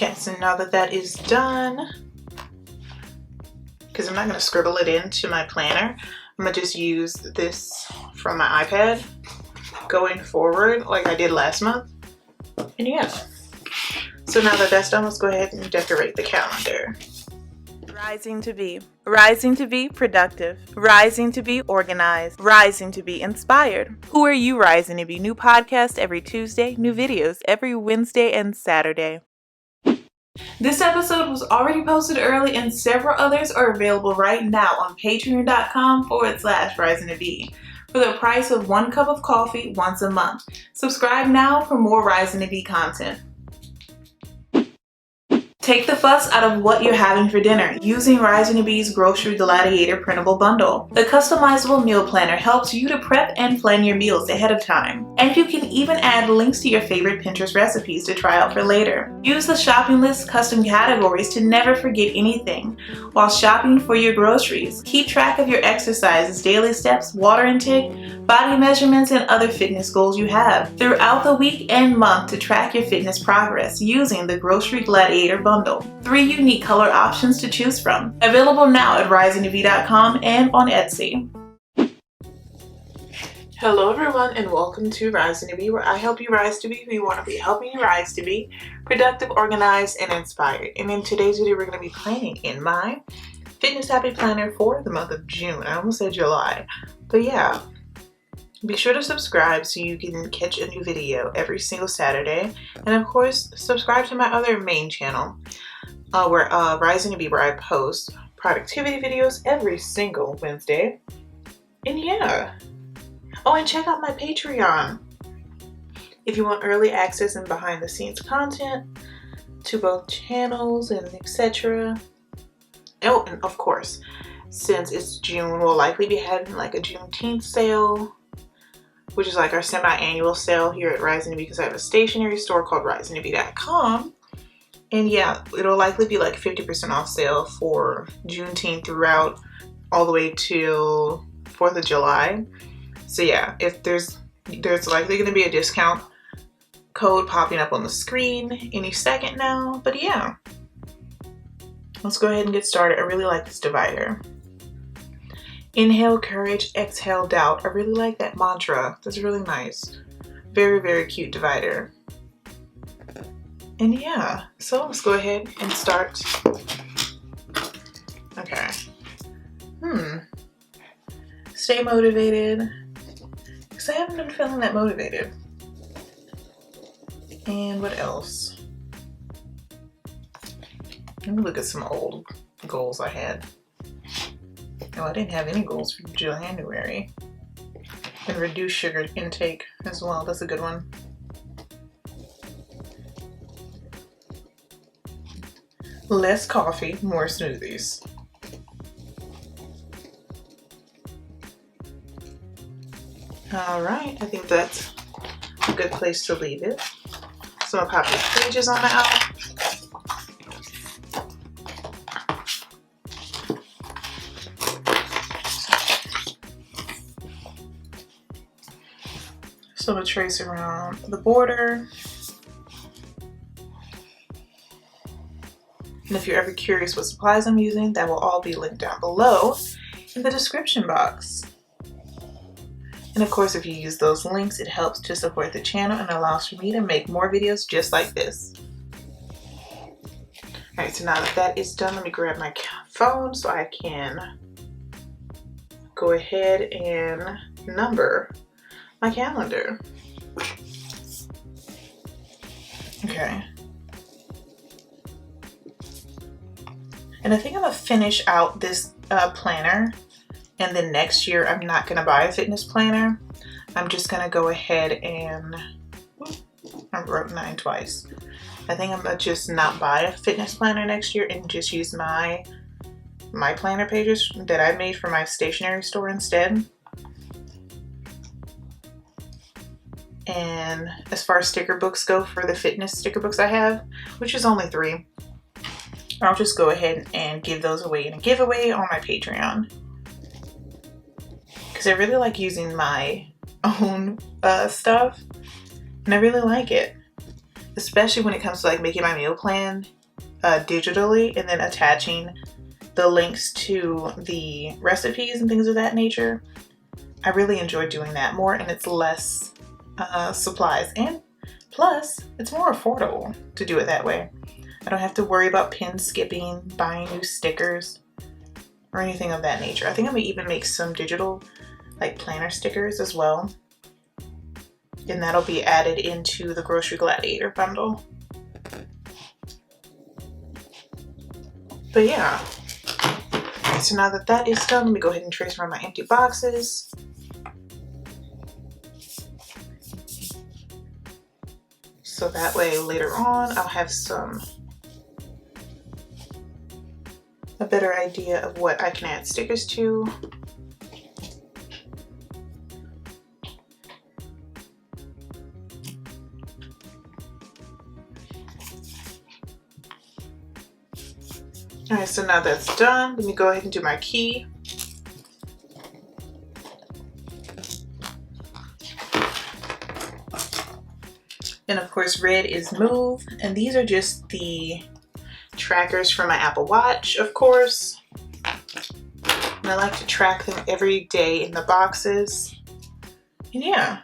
Okay, so now that that is done, because I'm not going to scribble it into my planner, I'm going to just use this from my iPad going forward like I did last month. And yeah. So now that that's done, let's go ahead and decorate the calendar. Rising to be. Rising to be productive. Rising to be organized. Rising to be inspired. Who are you rising to be? New podcast every Tuesday, new videos every Wednesday and Saturday. This episode was already posted early and several others are available right now on patreon.com/rising to be for the price of 1 cup of coffee once a month. Subscribe now for more Rising to Be content. Take the fuss out of what you're having for dinner using Rising to Be's Grocery Gladiator printable bundle. The customizable meal planner helps you to prep and plan your meals ahead of time. And you can even add links to your favorite Pinterest recipes to try out for later. Use the shopping list custom categories to never forget anything while shopping for your groceries. Keep track of your exercises, daily steps, water intake, body measurements, and other fitness goals you have throughout the week and month to track your fitness progress using the Grocery Gladiator bundle. 3 unique color options to choose from. Available now at risingtobe.com and on Etsy. Hello everyone and welcome to Rising to Be, where I help you rise to be who you want to be, helping you rise to be productive, organized, and inspired. And in today's video, we're going to be planning in my Fitness Happy Planner for the month of June. I almost said July, but yeah. Be sure to subscribe so you can catch a new video every single Saturday. And of course, subscribe to my other main channel, Rising to Be, where I post productivity videos every single Wednesday. And yeah. Oh, and check out my Patreon if you want early access and behind the scenes content to both channels and etc. Oh, and of course, since it's June, we'll likely be having like a Juneteenth sale, which is like our semi-annual sale here at Rising to Be, because I have a stationery store called risingtobe.com. And yeah, it'll likely be like 50% off sale for Juneteenth throughout all the way till 4th of July. So yeah, if there's likely going to be a discount code popping up on the screen any second now. But yeah, let's go ahead and get started. I really like this divider. Inhale courage, exhale doubt. I really like that mantra. That's really nice. Very, very cute divider. And yeah, so let's go ahead and start. Okay. Stay motivated, because I haven't been feeling that motivated. And what else? Let me look at some old goals I had. Oh, I didn't have any goals for January. And reduce sugar intake as well. That's a good one. Less coffee, more smoothies. All right, I think that's a good place to leave it. So I'll pop these pages on out. So to trace around the border. And if you're ever curious what supplies I'm using, that will all be linked down below in the description box. And of course, if you use those links, it helps to support the channel and allows for me to make more videos just like this. Alright, so now that that is done, let me grab my phone so I can go ahead and number my calendar. Okay. And I think I'm gonna finish out this planner, and then next year I'm not gonna buy a fitness planner. I'm just gonna go ahead and, I wrote 9 twice. I think I'm gonna just not buy a fitness planner next year and just use my planner pages that I made for my stationery store instead. And as far as sticker books go, for the fitness sticker books I have, which is only 3, I'll just go ahead and give those away in a giveaway on my Patreon. Because I really like using my own stuff, and I really like it. especially when it comes to like making my meal plan digitally and then attaching the links to the recipes and things of that nature. I really enjoy doing that more, and it's less supplies, and plus it's more affordable to do it that way. I don't have to worry about pin skipping, buying new stickers, or anything of that nature. I think I'm gonna even make some digital like planner stickers as well, and that'll be added into the Grocery Gladiator bundle. But yeah, so now that that is done, let me go ahead and trace around my empty boxes. So that way later on I'll have a better idea of what I can add stickers to. Alright, so now that's done, let me go ahead and do my key. And of course red is move, and these are just the trackers for my Apple Watch, of course. And I like to track them every day in the boxes. And yeah.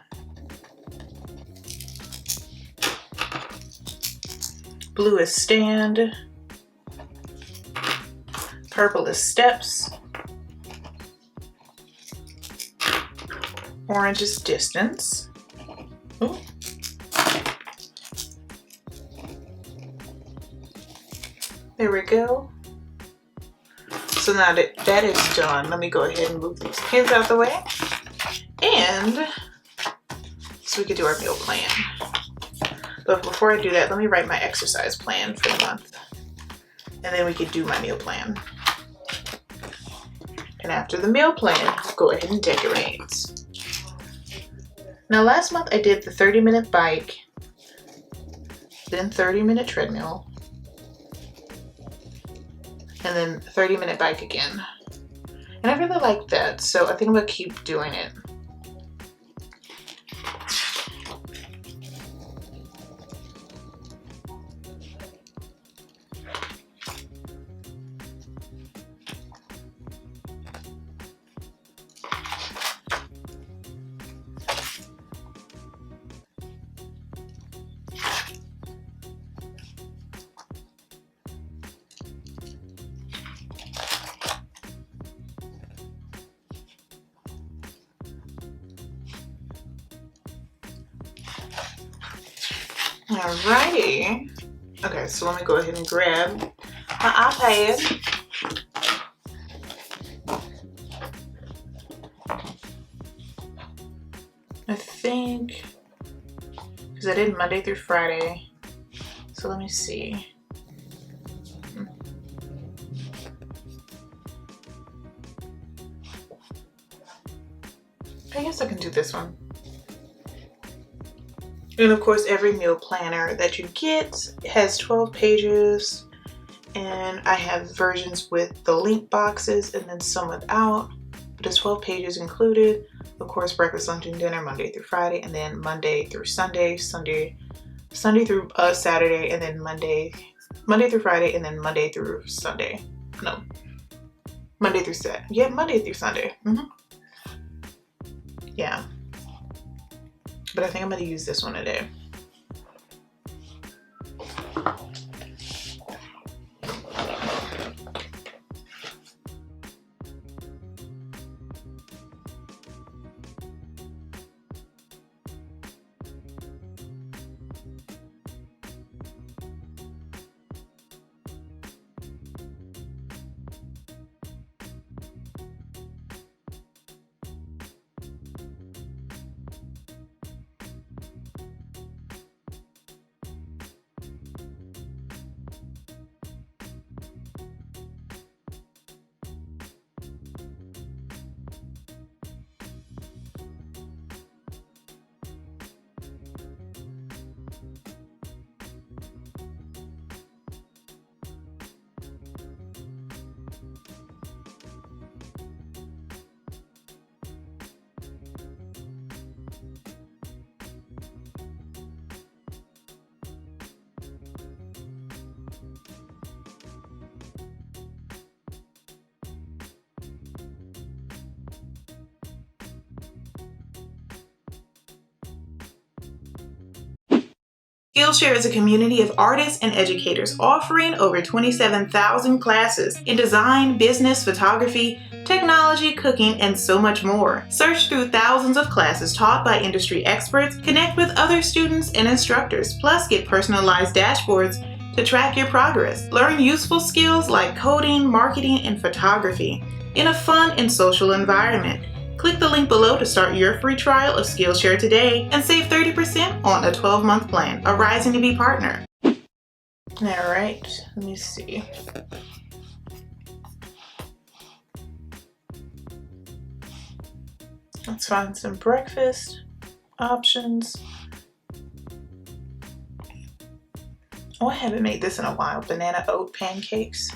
Blue is stand. Purple is steps. Orange is distance. Ooh. There we go. So now that that is done, let me go ahead and move these pins out the way. And so we can do our meal plan. But before I do that, let me write my exercise plan for the month. And then we can do my meal plan. And after the meal plan, go ahead and decorate. Now last month I did the 30-minute bike, then 30-minute treadmill, and then 30-minute bike again. And I really like that, so I think I'm gonna keep doing it. Alrighty. Okay, so let me go ahead and grab my iPad. I think, because I did Monday through Friday. So let me see. I guess I can do this one. And of course, every meal planner that you get has 12 pages, and I have versions with the link boxes and then some without, but it's 12 pages included. Of course, breakfast, lunch, and dinner, Monday through Friday, and then Monday through Sunday, Sunday through Saturday, and then Monday through Friday, and then Monday through Sunday. No, Monday through Saturday. Yeah, Monday through Sunday. Yeah. But I think I'm going to use this one today. Skillshare is a community of artists and educators offering over 27,000 classes in design, business, photography, technology, cooking, and so much more. Search through thousands of classes taught by industry experts, connect with other students and instructors, plus get personalized dashboards to track your progress. Learn useful skills like coding, marketing, and photography in a fun and social environment. Click the link below to start your free trial of Skillshare today and save 30% on a 12-month plan, a Rising to Be partner. All right, let me see. Let's find some breakfast options. Oh, I haven't made this in a while. Banana oat pancakes.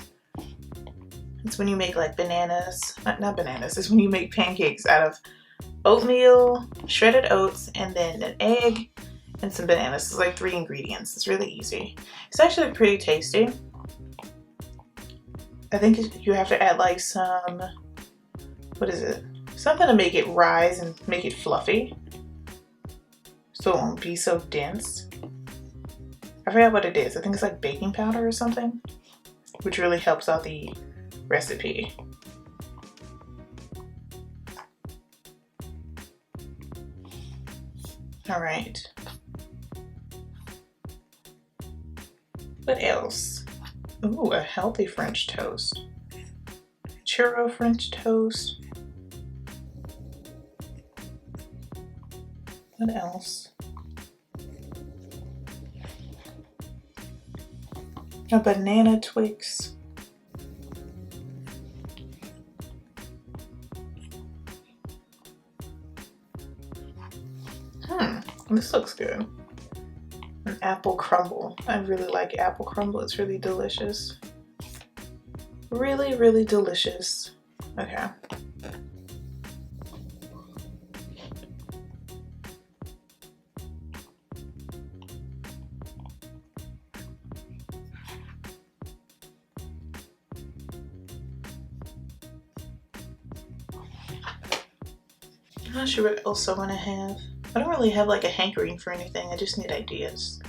It's when you make like bananas, not bananas, it's when you make pancakes out of oatmeal, shredded oats, and then an egg and some bananas. It's like 3 ingredients. It's really easy. It's actually pretty tasty. I think you have to add like some, what is it? Something to make it rise and make it fluffy, so it won't be so dense. I forgot what it is. I think it's like baking powder or something, which really helps out the recipe. All right. What else? Ooh, a healthy French toast. Churro French toast. What else? A banana Twix. This looks good. An apple crumble. I really like apple crumble. It's really delicious. Really, really delicious. Okay. I'm not sure what else I want to have. I don't really have like a hankering for anything. I just need ideas.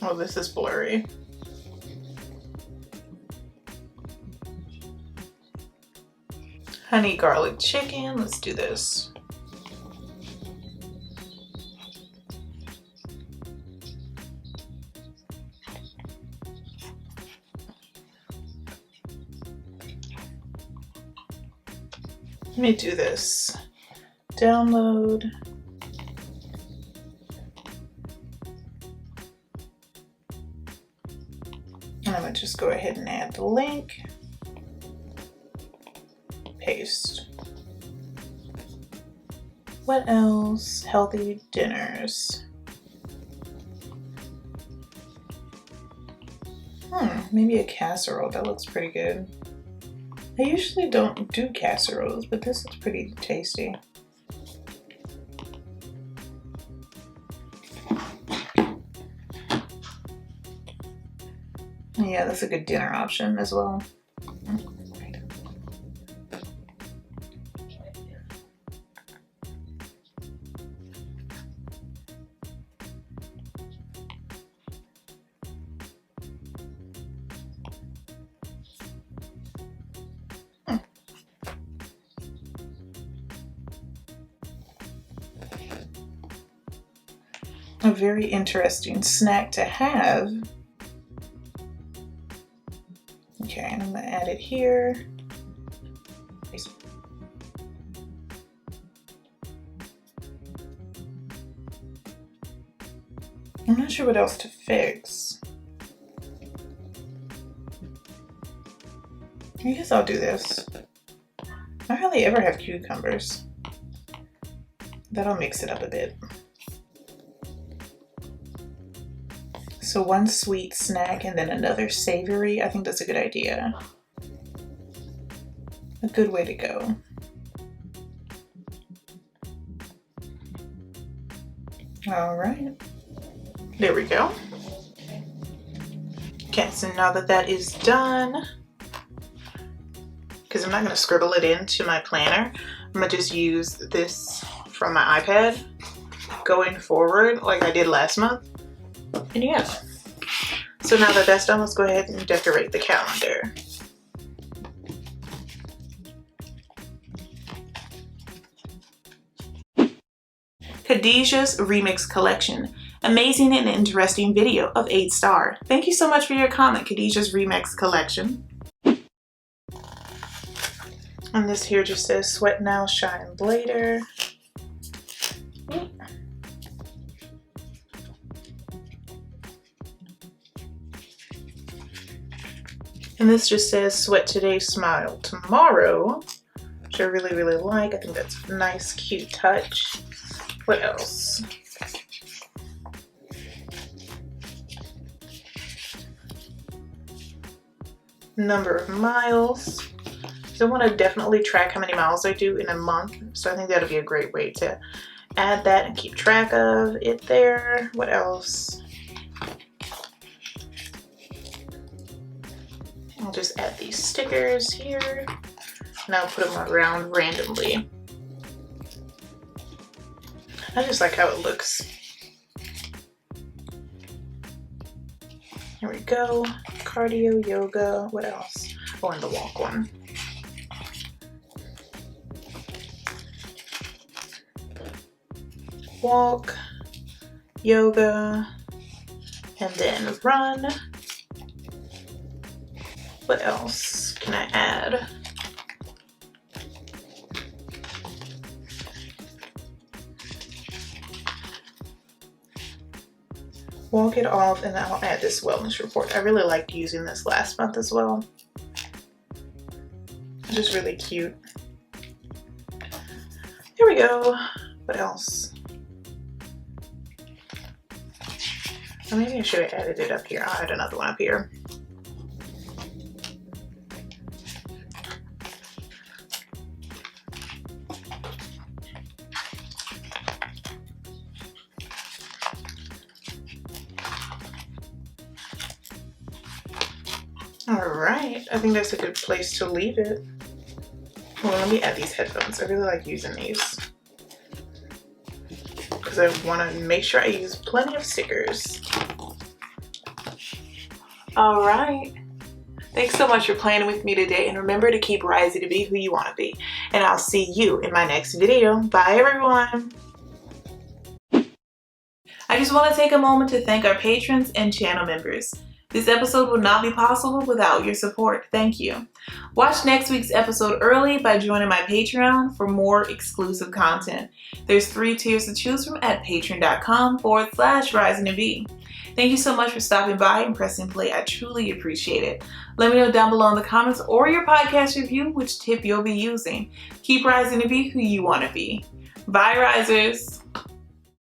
Oh, this is blurry. Honey garlic chicken. Let's do this. Let me do this. Download. And I'm gonna just go ahead and add the link. Paste. What else? Healthy dinners. Maybe a casserole. That looks pretty good. I usually don't do casseroles, but this looks pretty tasty. Yeah, that's a good dinner option as well. A very interesting snack to have. Okay, and I'm gonna add it here. I'm not sure what else to fix. I guess I'll do this. I hardly ever have cucumbers. That'll mix it up a bit. So one sweet snack and then another savory. I think that's a good idea. A good way to go. All right. There we go. Okay, so now that that is done, because I'm not going to scribble it into my planner, I'm going to just use this from my iPad going forward like I did last month. And yeah. So now that that's done, let's go ahead and decorate the calendar. Khadijah's Remix Collection. Amazing and interesting video of 8-star. Thank you so much for your comment, Khadijah's Remix Collection. And this here just says sweat now, shine later. And this just says sweat today, smile tomorrow, which I really, really like. I think that's a nice, cute touch. What else? Number of miles. So I want to definitely track how many miles I do in a month. So I think that'll be a great way to add that and keep track of it there. What else? I'll just add these stickers here. And I'll put them around randomly. I just like how it looks. Here we go. Cardio, yoga, what else? Oh, and the walk one. Walk, yoga, and then run. What else can I add? Walk it off, and I'll add this wellness report. I really liked using this last month as well. It's just really cute. Here we go. What else? Or maybe I should have added it up here. I'll add another one up here. Alright, I think that's a good place to leave it. Well, let me add these headphones. I really like using these because I want to make sure I use plenty of stickers. Alright, thanks so much for playing with me today, and remember to keep rising to be who you want to be. And I'll see you in my next video. Bye everyone! I just want to take a moment to thank our patrons and channel members. This episode would not be possible without your support. Thank you. Watch next week's episode early by joining my Patreon for more exclusive content. There's 3 tiers to choose from at patreon.com/risingtobe. Thank you so much for stopping by and pressing play. I truly appreciate it. Let me know down below in the comments or your podcast review which tip you'll be using. Keep rising to be who you want to be. Bye, risers.